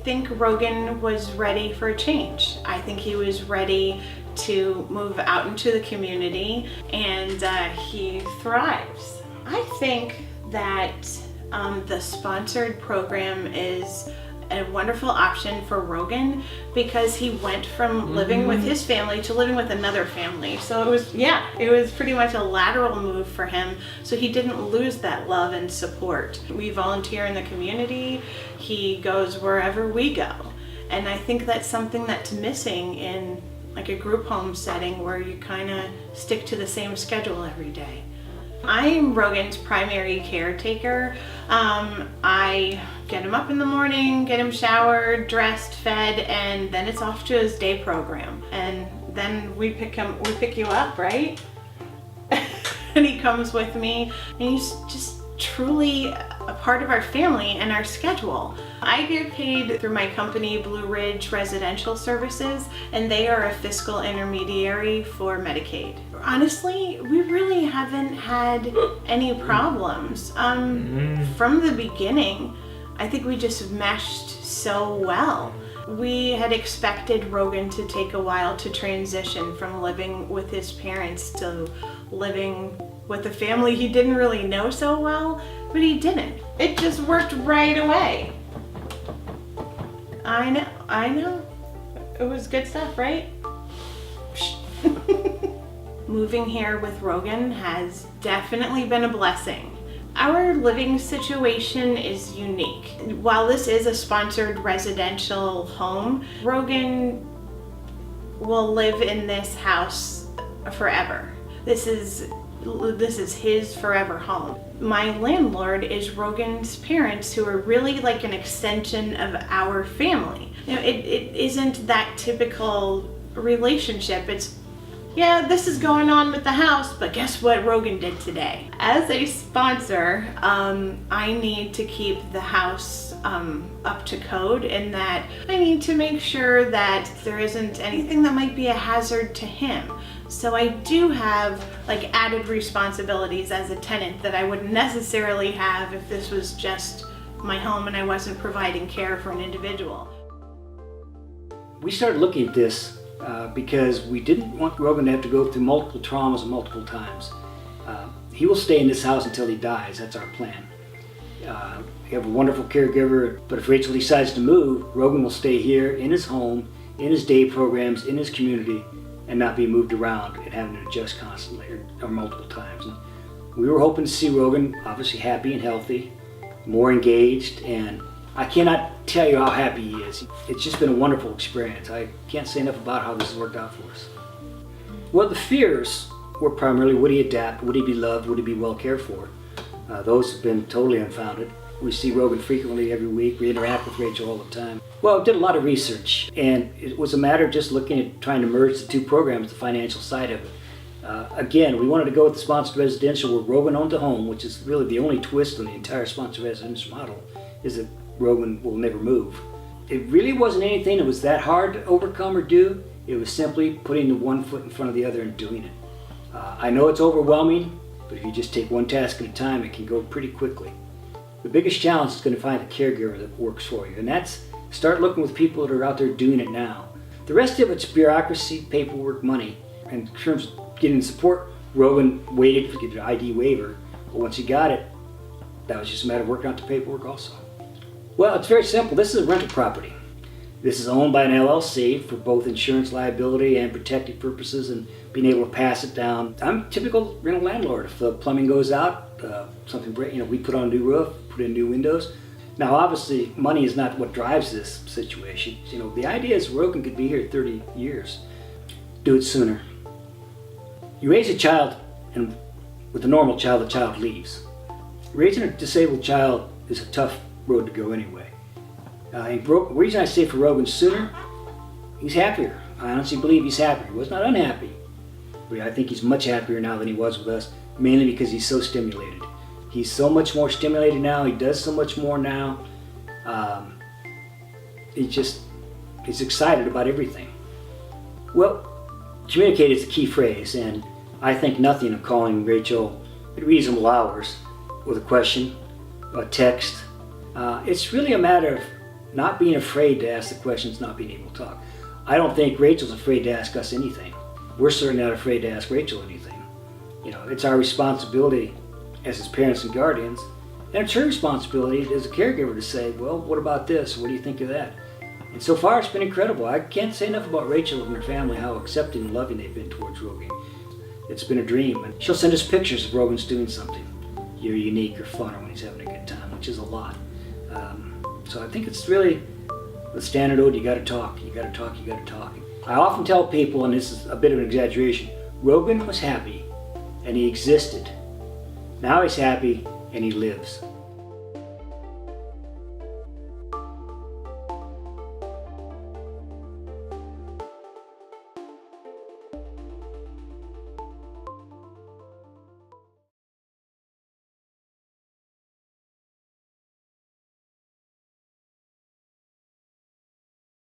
think Rogan was ready for a change. I think he was ready to move out into the community, and he thrives. I think that the sponsored program is a wonderful option for Rogan because he went from living with his family to living with another family. So it was pretty much a lateral move for him. So he didn't lose that love and support. We volunteer in the community. He goes wherever we go. And I think that's something that's missing in like a group home setting where you kind of stick to the same schedule every day. I'm Rogan's primary caretaker. I get him up in the morning, get him showered, dressed, fed, and then it's off to his day program. And then we pick you up, right? And he comes with me, and he's just truly a part of our family and our schedule. I get paid through my company, Blue Ridge Residential Services, and they are a fiscal intermediary for Medicaid. Honestly, we really haven't had any problems. From the beginning, I think we just meshed so well. We had expected Rogan to take a while to transition from living with his parents to living with a family he didn't really know so well, but he didn't. It just worked right away. I know. It was good stuff, right? Moving here with Rogan has definitely been a blessing. Our living situation is unique. While this is a sponsored residential home, Rogan will live in this house forever. This is his forever home. My landlord is Rogan's parents, who are really like an extension of our family. You know, it isn't that typical relationship. It's, yeah, this is going on with the house, but guess what Rogan did today? As a sponsor, I need to keep the house up to code, in that I need to make sure that there isn't anything that might be a hazard to him. So I do have like added responsibilities as a tenant that I wouldn't necessarily have if this was just my home and I wasn't providing care for an individual. We started looking at this because we didn't want Rogan to have to go through multiple traumas multiple times. He will stay in this house until he dies. That's our plan. We have a wonderful caregiver, but if Rachel decides to move, Rogan will stay here in his home, in his day programs, in his community, and not be moved around and having to adjust constantly or multiple times. And we were hoping to see Rogan obviously happy and healthy, more engaged, and I cannot tell you how happy he is. It's just been a wonderful experience. I can't say enough about how this has worked out for us. Well, the fears were primarily, would he adapt, would he be loved, would he be well cared for? Those have been totally unfounded. We see Rogan frequently every week. We interact with Rachel all the time. Well, I did a lot of research, and it was a matter of just looking at trying to merge the two programs, the financial side of it. Again, we wanted to go with the sponsored residential where Rogan owned the home, which is really the only twist on the entire sponsored residential model, is that Rogan will never move. It really wasn't anything that was that hard to overcome or do. It was simply putting the one foot in front of the other and doing it. I know it's overwhelming, but if you just take one task at a time, it can go pretty quickly. The biggest challenge is going to find a caregiver that works for you, and that's start looking with people that are out there doing it now. The rest of it's bureaucracy, paperwork, money. And in terms of getting support, Rogan waited to get an ID waiver, but once he got it, that was just a matter of working out the paperwork also. Well, it's very simple. This is a rental property. This is owned by an LLC for both insurance liability and protective purposes and being able to pass it down. I'm a typical rental landlord. If the plumbing goes out, something breaks, we put on a new roof, put in new windows. Now, obviously, money is not what drives this situation. The idea is Rogan could be here 30 years. Do it sooner. You raise a child, and with a normal child, the child leaves. Raising a disabled child is a tough road to go anyway. The reason I say for Rogan sooner, he's happier. I honestly believe he's happier. He was not unhappy, but I think he's much happier now than he was with us, mainly because he's so stimulated. He's so much more stimulated now. He does so much more now. He's excited about everything. Well, communicate is the key phrase, and I think nothing of calling Rachel at reasonable hours with a question, a text. It's really a matter of not being afraid to ask the questions, not being able to talk. I don't think Rachel's afraid to ask us anything. We're certainly not afraid to ask Rachel anything. You know, it's our responsibility as his parents and guardians, and it's her responsibility as a caregiver to say, well, what about this? What do you think of that? And so far it's been incredible. I can't say enough about Rachel and her family, how accepting and loving they've been towards Rogan. It's been a dream. And she'll send us pictures of Rogan's doing something, either unique or fun, or when he's having a good time, which is a lot. So I think it's really the standard ode, you gotta talk, you gotta talk, you gotta talk. I often tell people, and this is a bit of an exaggeration, Rogan was happy and he existed. Now he's happy and he lives.